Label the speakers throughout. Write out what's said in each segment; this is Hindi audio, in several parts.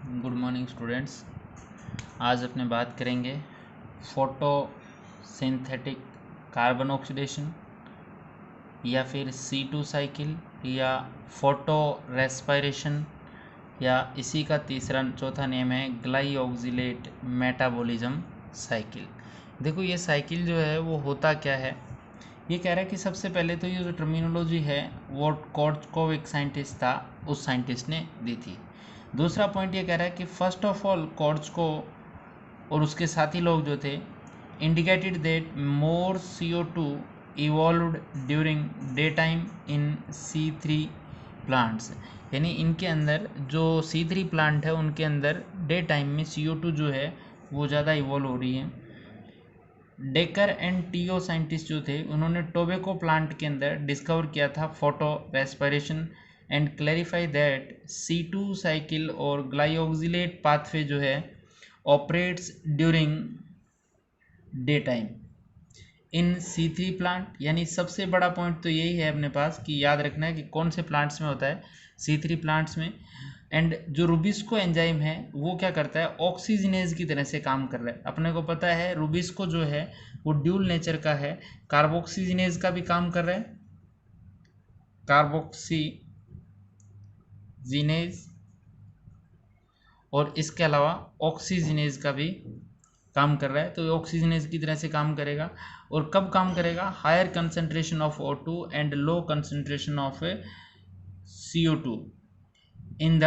Speaker 1: Good morning students. आज अपने बात करेंगे फोटो सिंथेटिक कार्बन ऑक्सीडेशन या फिर C2 साइकिल या फोटो रेस्पायरेशन या इसी का चौथा नेम है ग्लाइऑक्सिलेट मेटाबॉलिज्म साइकिल। देखो ये साइकिल जो है वो होता क्या है, ये कह रहा है कि सबसे पहले तो ये जो टर्मिनोलॉजी है वो कॉर्चकोव एक साइंटिस्ट था, उस साइंटिस्ट ने दी थी। दूसरा पॉइंट ये कह रहा है कि फर्स्ट ऑफ ऑल कॉर्चकोव और उसके साथी लोग जो थे indicated that more CO2 evolved during day time in C3 plants, यानी इनके अंदर जो C3 प्लांट है उनके अंदर डे टाइम में CO2 जो है वो ज़्यादा इवॉल्व हो रही है। डेकर एंड टीओ साइंटिस्ट जो थे उन्होंने टोबैको प्लांट के अंदर डिस्कवर किया था photo respiration and clarify that C2 cycle और ग्लाइऑक्सिलेट पाथवे जो है operates during day time in C3 plant. यानी सबसे बड़ा पॉइंट तो यही है अपने पास कि याद रखना है कि कौन से प्लांट्स में होता है, C3 प्लांट्स में। एंड जो रुबिस्को एंजाइम है वो क्या करता है, ऑक्सीजनेज की तरह से काम कर रहा है। अपने को पता है रुबिस्को जो है वो ड्यूल नेचर का है, कार्बोक्सीजनेज का भी काम कर रहा है, कार्बोक्सीजिनेज, और इसके अलावा ऑक्सीजनेज का भी काम कर रहा है। तो ऑक्सीजनेज की तरह से काम करेगा। और कब काम करेगा, higher concentration of O2 and low concentration of CO2 in the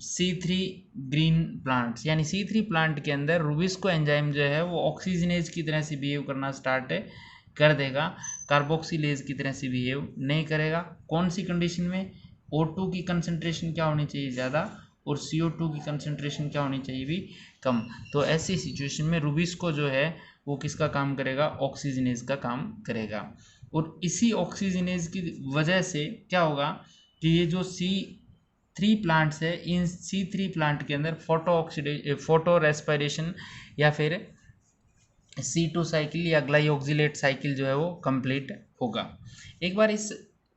Speaker 1: C3 green plants. यानी C3 प्लांट के अंदर रुबिस्को एंजाइम जो है वो ऑक्सीजनेज की तरह से बिहेव करना स्टार्ट कर देगा, कार्बोक्सिलेज की तरह से बिहेव नहीं करेगा। कौन सी कंडीशन में, O2 की कंसंट्रेशन क्या होनी चाहिए ज़्यादा और CO2 की कंसंट्रेशन क्या होनी चाहिए भी कम। तो ऐसी सिचुएशन में रुबिस्को जो है वो किसका काम करेगा, ऑक्सीजनेज का काम करेगा। और इसी ऑक्सीजनेज की वजह से क्या होगा कि ये जो C3 प्लांट्स है, इन C3 प्लांट के अंदर फोटो रेस्पिरेशन या फिर C2 साइकिल या ग्लाइऑक्सिलेट साइकिल जो है वो कंप्लीट होगा। एक बार इस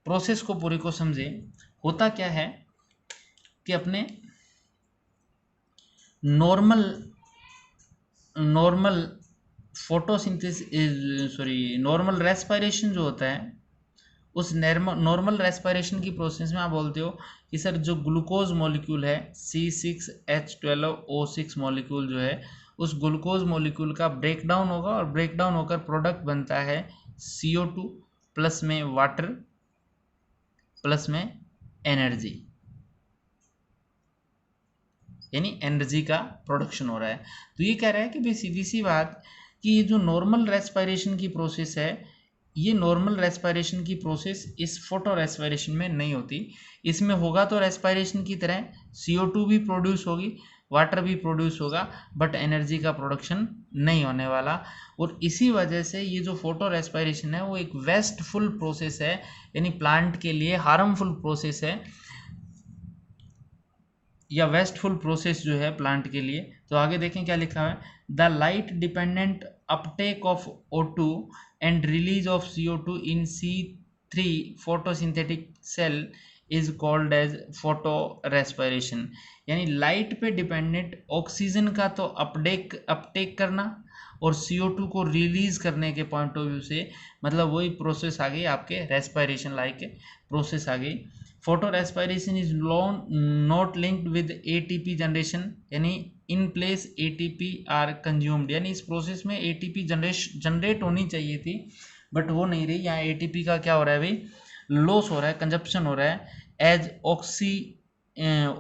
Speaker 1: प्रोसेस को पूरी को समझे। होता क्या है कि अपने नॉर्मल नॉर्मल रेस्पिरेशन जो होता है, उस नॉर्मल रेस्पिरेशन की प्रोसेस में आप बोलते हो कि सर जो ग्लूकोज मॉलिक्यूल है C6H12O6 मॉलिक्यूल जो है, उस ग्लूकोज मॉलिक्यूल का ब्रेकडाउन होगा और ब्रेकडाउन होकर प्रोडक्ट बनता है CO2 प्लस में वाटर प्लस में एनर्जी, यानी एनर्जी का प्रोडक्शन हो रहा है। तो ये कह रहा है कि भाई सीधी सी बात कि ये जो नॉर्मल रेस्पिरेशन की प्रोसेस है, ये नॉर्मल रेस्पिरेशन की प्रोसेस इस फोटो रेस्पिरेशन में नहीं होती। इसमें होगा तो रेस्पिरेशन की तरह CO2 भी प्रोड्यूस होगी, वाटर भी प्रोड्यूस होगा, बट एनर्जी का प्रोडक्शन नहीं होने वाला। और इसी वजह से ये जो फोटो रेस्पिरेशन है वो एक वेस्टफुल प्रोसेस है, यानी प्लांट के लिए हार्मफुल प्रोसेस है या वेस्टफुल प्रोसेस जो है प्लांट के लिए। तो आगे देखें क्या लिखा है, the light dependent uptake of O2 and release of CO2 in C3 photosynthetic cell is called as photo respiration. यानी लाइट पे डिपेंडेंट ऑक्सीजन का तो अपटेक करना और CO2 को रिलीज करने के पॉइंट ऑफ व्यू से मतलब वही प्रोसेस आ गई आपके रेस्पिरेशन लाइक प्रोसेस आ गई। Photorespiration is not linked with ATP generation, यानी in place ATP are consumed. यानी इस प्रोसेस में ATP जनरेट होनी चाहिए थी बट वो नहीं रही। यहाँ ATP का क्या हो रहा है भाई, लॉस हो रहा है, कंजप्शन हो रहा है एज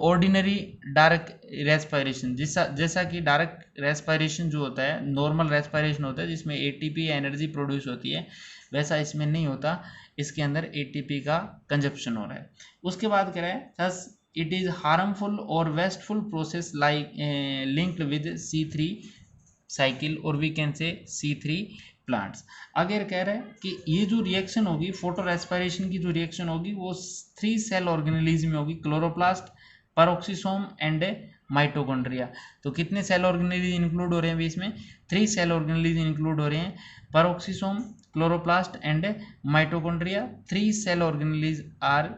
Speaker 1: ऑर्डिनरी डायरेक्ट रेस्पिरेशन। जैसा कि डायरेक्ट रेस्पिरेशन जो होता है, नॉर्मल रेस्पिरेशन होता है जिसमें ATP एनर्जी प्रोड्यूस होती है, वैसा इसमें नहीं होता। इसके अंदर ATP का कंजप्शन हो रहा है। उसके बाद कह रहा है थस इट इज हार्मफुल और wasteful process like linked with C3 cycle और we can say C3 plants. अगर कह रहे हैं कि ये जो रिएक्शन होगी फोटो रेस्पिरेशन की जो रिएक्शन होगी वो 3 सेल ऑर्गेनेलिज्म में होगी, क्लोरोप्लास्ट, पेरोक्सिसोम एंड माइटोकॉन्ड्रिया। तो कितने सेल ऑर्गेनेलिज्म इंक्लूड हो रहे हैं इसमें, 3 सेल ऑर्गेनेलिज्म इंक्लूड हो रहे हैं, peroxisome, chloroplast and mitochondria. 3 cell organelles are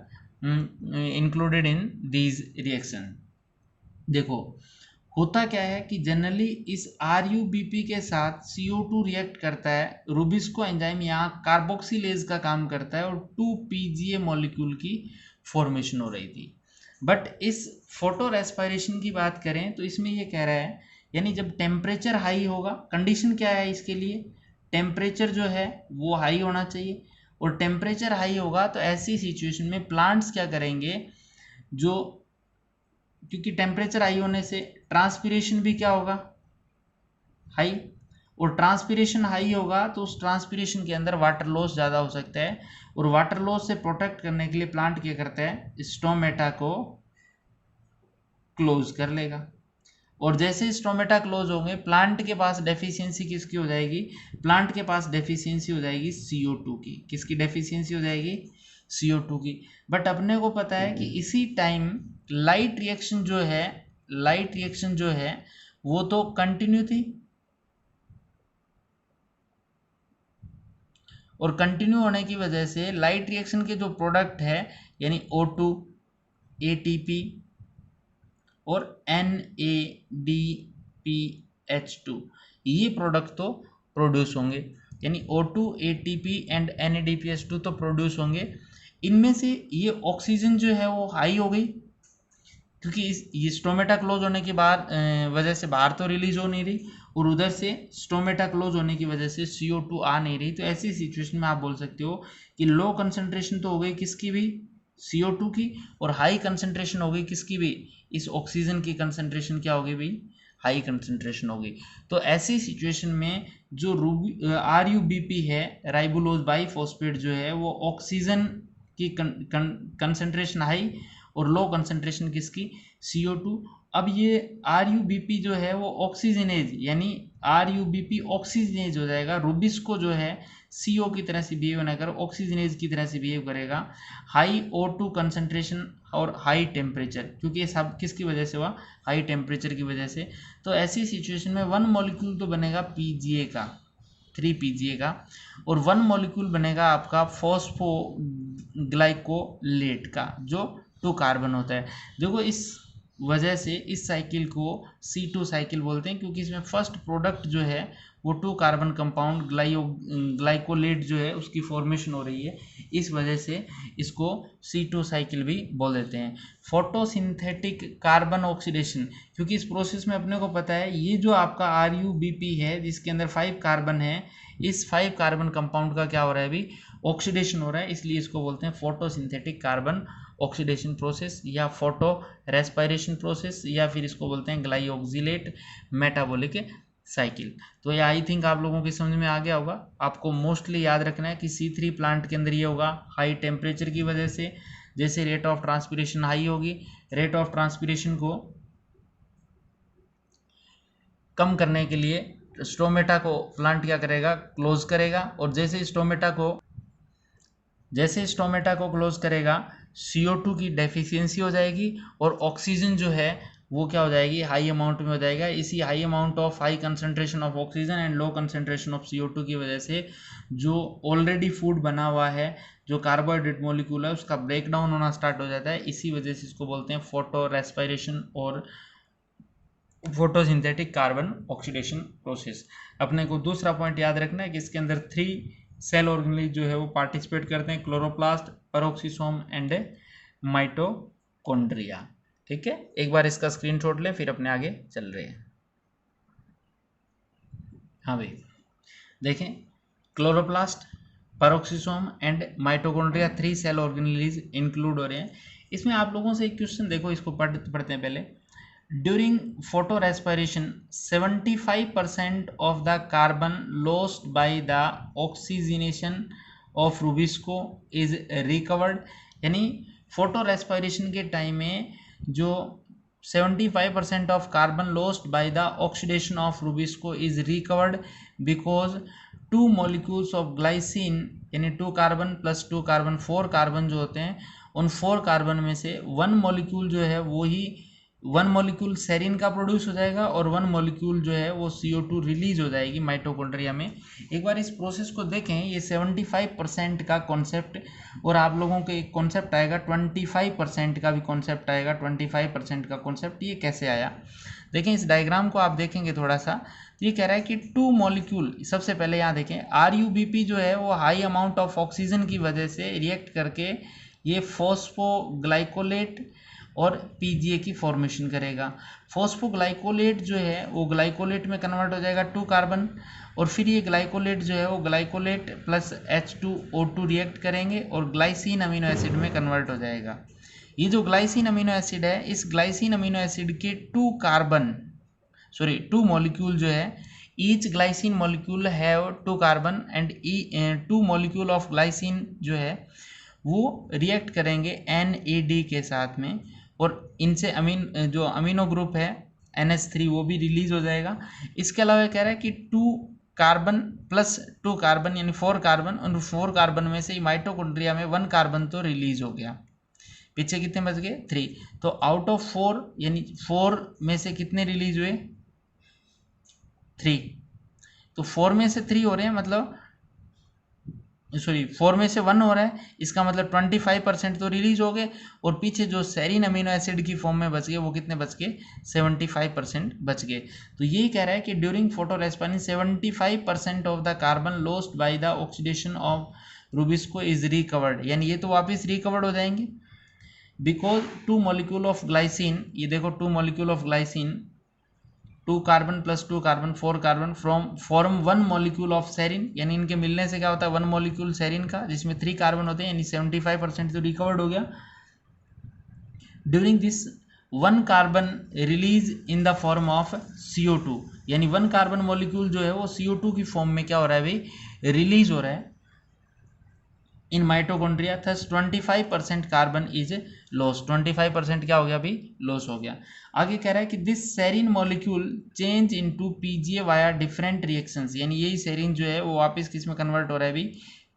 Speaker 1: included in these reaction. देखो होता क्या है कि जनरली इस RuBP के साथ CO2 रिएक्ट करता है, रूबिस्को एंजाइम यहाँ कार्बोक्सिलेज का काम करता है और 2PGA मॉलिक्यूल की फॉर्मेशन हो रही थी। बट इस फोटो रेस्पिरेशन की बात करें तो इसमें ये कह रहा है, यानी जब टेम्परेचर हाई होगा, कंडीशन क्या है इसके लिए, टेम्परेचर जो है वो हाई होना चाहिए, और टेम्परेचर हाई होगा तो ऐसी सिचुएशन में प्लांट्स क्या करेंगे, जो क्योंकि टेम्परेचर हाई होने से ट्रांसपिरेशन भी क्या होगा, हाई, और ट्रांसपिरेशन हाई होगा तो उस ट्रांसपिरेशन के अंदर वाटर लॉस ज़्यादा हो सकता है, और वाटर लॉस से प्रोटेक्ट करने के लिए प्लांट क्या करता है, स्टोमेटा को क्लोज कर लेगा, और जैसे स्टोमेटा क्लोज होंगे प्लांट के पास डेफिशिएंसी किसकी हो जाएगी, प्लांट के पास डेफिशिएंसी हो जाएगी CO2 की। किसकी डेफिशिएंसी हो जाएगी, CO2 की। बट अपने को पता है कि इसी टाइम लाइट रिएक्शन जो है वो तो कंटिन्यू थी, और कंटिन्यू होने की वजह से लाइट रिएक्शन के जो प्रोडक्ट है यानी O2, ATP और NADPH2, ये प्रोडक्ट तो प्रोड्यूस होंगे, यानी O2, ATP एंड NADPH2 तो प्रोड्यूस होंगे। इनमें से ये ऑक्सीजन जो है वो हाई हो गई, क्योंकि ये स्टोमेटा क्लोज होने के बाद वजह से बाहर तो रिलीज हो नहीं रही, और उधर से स्टोमेटा क्लोज होने की वजह से CO2 आ नहीं रही। तो ऐसी सिचुएशन में आप बोल सकते हो कि लो कंसंट्रेशन तो हो गई किसकी भी, CO2 की, और हाई कंसंट्रेशन हो गई किसकी भी, इस ऑक्सीजन की कंसंट्रेशन क्या होगी भाई, हाई कंसंट्रेशन होगी। तो ऐसी सिचुएशन में जो RuBP है, राइबोलोज बाइफॉस्फेट जो है, वो ऑक्सीजन की कंसंट्रेशन हाई और लो कंसंट्रेशन किसकी, CO2। अब ये RuBP जो है वो ऑक्सीजनेज, यानी RuBP ऑक्सीजनेज हो जाएगा, रूबिस्को जो है CO की तरह से बिहेव ना कर, ऑक्सीजनेज की तरह से बिहेव करेगा, हाई O2 कंसंट्रेशन और हाई टेम्परेचर, क्योंकि ये सब किसकी वजह से हुआ, हाई टेम्परेचर की वजह से। तो ऐसी सिचुएशन में वन मॉलिक्यूल तो बनेगा PGA का, 3PGA का, और वन मॉलिक्यूल बनेगा आपका फॉस्फोग्लाइकोलेट का, जो 2 कार्बन होता है। देखो इस वजह से इस साइकिल को C2 साइकिल बोलते हैं, क्योंकि इसमें फर्स्ट प्रोडक्ट जो है वो 2 कार्बन कंपाउंड ग्लाइकोलेट जो है उसकी फॉर्मेशन हो रही है, इस वजह से इसको C2 साइकिल भी बोल देते हैं। फोटोसिंथेटिक कार्बन ऑक्सीडेशन, क्योंकि इस प्रोसेस में अपने को पता है ये जो आपका RuBP है जिसके अंदर 5 कार्बन है, इस 5 कार्बन कंपाउंड का क्या हो रहा है अभी, ऑक्सीडेशन हो रहा है, इसलिए इसको बोलते हैं फोटोसिंथेटिक कार्बन ऑक्सीडेशन प्रोसेस या फोटो रेस्पिरेशन प्रोसेस, या फिर इसको बोलते हैं ग्लाइओक्सिलेट मेटाबॉलिक साइकिल। तो ये आई थिंक आप लोगों की समझ में आ गया होगा। आपको मोस्टली याद रखना है कि C3 प्लांट के अंदर ये होगा हाई टेम्परेचर की वजह से, जैसे रेट ऑफ ट्रांसपिरेशन हाई होगी, रेट ऑफ ट्रांसपिरेशन को कम करने के लिए स्टोमेटा को प्लांट क्या करेगा, क्लोज करेगा, और जैसे स्टोमेटा को क्लोज करेगा CO2 की डेफिशिएंसी हो जाएगी, और ऑक्सीजन जो है वो क्या हो जाएगी, हाई अमाउंट में हो जाएगा। इसी high amount of high concentration of oxygen and low concentration of CO2 की वजह से जो ऑलरेडी फूड बना हुआ है, जो कार्बोहाइड्रेट मॉलिक्यूल है, उसका ब्रेक डाउन होना स्टार्ट हो जाता है। इसी वजह से इसको बोलते हैं फोटो रेस्पिरेशन और फोटोसिंथेटिक कार्बन ऑक्सीडेशन प्रोसेस। अपने को दूसरा पॉइंट याद रखना है कि इसके अंदर 3 सेल ऑर्गेनेल जो है वो पार्टिसिपेट करते हैं, क्लोरोप्लास्ट, पेरोक्सिसोम एंड माइटोकॉन्ड्रिया। ठीक है, एक बार इसका स्क्रीनशॉट लें, फिर अपने आगे चल रहे हैं। हाँ भाई देखें, chloroplast, peroxisome and mitochondria 3 cell organelle include हो रहे हैं। इसमें आप लोगों से एक क्वेश्चन देखो, इसको पढ़ते हैं पहले। During photorespiration, 75% of the carbon lost by the oxygenation of rubisco is recovered, यानी फोटो रेस्पिरेशन के टाइम में जो 75% of carbon lost by the oxidation of rubisco is recovered because 2 molecules of glycine, यानी 2 कार्बन प्लस 2 कार्बन 4 कार्बन जो होते हैं, उन 4 कार्बन में से 1 मॉलिक्यूल जो है वो ही 1 मॉलिक्यूल सेरिन का प्रोड्यूस हो जाएगा, और 1 मॉलिक्यूल जो है वो CO2 रिलीज हो जाएगी माइटोकॉन्ड्रिया में। एक बार इस प्रोसेस को देखें, ये 75% का कॉन्सेप्ट, और आप लोगों को एक कॉन्सेप्ट आएगा 25% का भी कॉन्सेप्ट आएगा। 25% का कॉन्सेप्ट ये कैसे आया, देखें इस डायग्राम को आप देखेंगे थोड़ा सा, तो ये कह रहा है कि टू मॉलिक्यूल, सबसे पहले यहाँ देखें RUBP जो है वो हाई अमाउंट ऑफ ऑक्सीजन की वजह से रिएक्ट करके ये फॉस्फोग्लाइकोलेट और PGA की फॉर्मेशन करेगा। फॉस्फोग्लाइकोलेट जो है वो ग्लाइकोलेट में कन्वर्ट हो जाएगा 2 कार्बन, और फिर ये ग्लाइकोलेट जो है वो ग्लाइकोलेट प्लस H2O2 रिएक्ट करेंगे और ग्लाइसिन अमीनो एसिड में कन्वर्ट हो जाएगा। ये जो ग्लाइसिन अमीनो एसिड है, इस ग्लाइसिन अमीनो एसिड के 2 मॉलिक्यूल जो है, each glycine molecule have 2 carbon and 2 molecule of glycine जो है वो रिएक्ट करेंगे NAD के साथ में, और इनसे जो अमीनो ग्रुप है NH3 वो भी रिलीज हो जाएगा। इसके अलावा कह रहा है कि 2 कार्बन प्लस 2 कार्बन यानी 4 कार्बन, और 4 कार्बन में से माइटोकॉन्ड्रिया में 1 कार्बन तो रिलीज हो गया, पीछे कितने बच गए 3। तो आउट ऑफ 4 यानी 4 में से कितने रिलीज हुए 3, तो 4 में से 3 हो रहे हैं, मतलब 4 में से 1 हो रहा है, इसका मतलब 25% तो रिलीज हो गए, और पीछे जो सेरीन अमीनो एसिड की फॉर्म में बच गए वो कितने बच गए 75% बच गए। तो यही कह रहा है कि during photo respiration 75% of the carbon lost by the oxidation of rubisco is recovered, यानी ये तो वापस रिकवर्ड हो जाएंगे, बिकॉज 2 मॉलिक्यूल ऑफ ग्लाइसिन, ये देखो 2 molecule of glycine 2 carbon plus 2 carbon 4 carbon form 1 molecule of serine, यानी इनके मिलने से क्या होता है 1 मॉलिक्यूल सेरिन का, जिसमें 3 कार्बन होते हैं, यानी 75% तो रिकवर्ड हो गया। During this 1 carbon release in the form of CO2, यानी 1 कार्बन मॉलिक्यूल जो है वो CO2 की फॉर्म में क्या हो रहा है भाई रिलीज हो रहा है in mitochondria, thus 25% carbon is loss, 25% क्या हो गया अभी लॉस हो गया। आगे कह रहा है कि this serine molecule change into PGA via different reactions, यानी यही सेरिन जो है वो वापस किस में कन्वर्ट हो रहा है अभी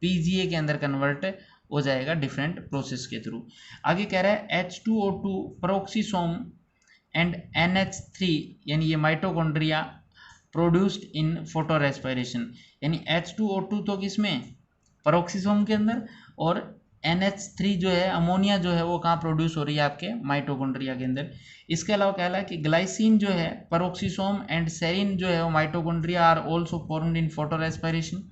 Speaker 1: PGA के अंदर कन्वर्ट हो जाएगा डिफरेंट प्रोसेस के थ्रू। आगे कह रहा है H2O2 पेरोक्सीसोम एंड NH3, यानी ये mitochondria produced in photo respiration, यानी H2O2 तो किसमें पेरोक्सीसोम के अंदर, और NH3 जो है अमोनिया जो है वो कहाँ प्रोड्यूस हो रही है आपके माइटोकॉन्ड्रिया के अंदर। इसके अलावा कह रहा है कि ग्लाइसिन जो है पेरोक्सीसोम एंड सेरिन जो है वो mitochondria are also formed in photorespiration.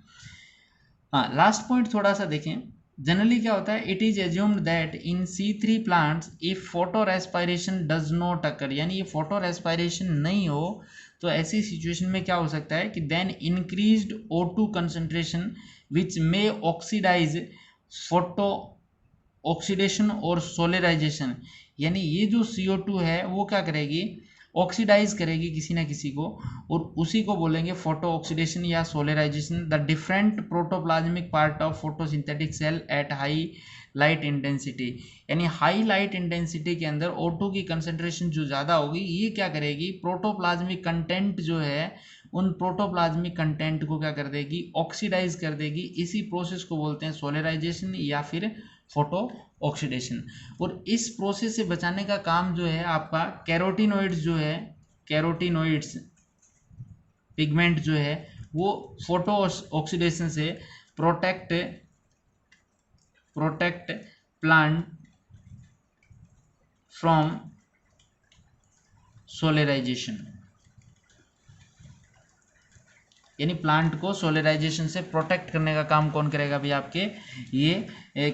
Speaker 1: हाँ लास्ट पॉइंट थोड़ा सा देखें, जनरली क्या होता है it is assumed that in C3 plants if photorespiration does not occur, यानी ये फोटो रेस्पिरेशन नहीं हो तो ऐसी सिचुएशन में क्या हो सकता है कि देन इंक्रीज्ड O2 कंसंट्रेशन विच मे ऑक्सीडाइज फोटो ऑक्सीडेशन और सोलराइजेशन, यानी ये जो CO2 है वो क्या करेगी ऑक्सीडाइज करेगी किसी ना किसी को, और उसी को बोलेंगे फोटो ऑक्सीडेशन या solarization. The different protoplasmic part of photosynthetic cell at high light intensity, यानी हाई लाइट इंटेंसिटी के अंदर O2 की कंसंट्रेशन जो ज़्यादा होगी ये क्या करेगी प्रोटोप्लाज्मिक कंटेंट जो है उन प्रोटोप्लाज्मिक कंटेंट को क्या कर देगी ऑक्सीडाइज कर देगी। इसी प्रोसेस को बोलते हैं सोलराइजेशन या फिर फोटो ऑक्सीडेशन। और इस प्रोसेस से बचाने का काम जो है आपका कैरोटिनोइड्स जो है, कैरोटिनोइड्स पिगमेंट जो है वो फोटो ऑक्सीडेशन से प्रोटेक्ट प्लांट फ्रॉम सोलराइजेशन, यानी प्लांट को सोलराइजेशन से प्रोटेक्ट करने का काम कौन करेगा भी आपके ये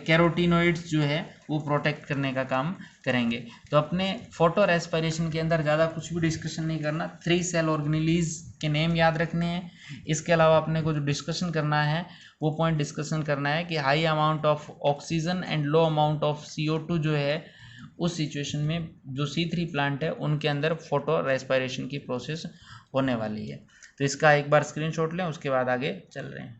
Speaker 1: कैरोटिनोइड्स जो है वो प्रोटेक्ट करने का काम करेंगे। तो अपने फोटो रेस्पिरेशन के अंदर ज़्यादा कुछ भी डिस्कशन नहीं करना, 3 सेल ऑर्गेनेलीज के नेम याद रखने हैं। इसके अलावा अपने को जो डिस्कशन करना है वो पॉइंट डिस्कशन करना है कि high amount of oxygen and low amount of CO2 जो है उस सिचुएशन में जो C3 प्लांट है उनके अंदर फोटो रेस्पिरेशन की प्रोसेस होने वाली है। तो इसका एक बार स्क्रीनशॉट लें, उसके बाद आगे चल रहे हैं।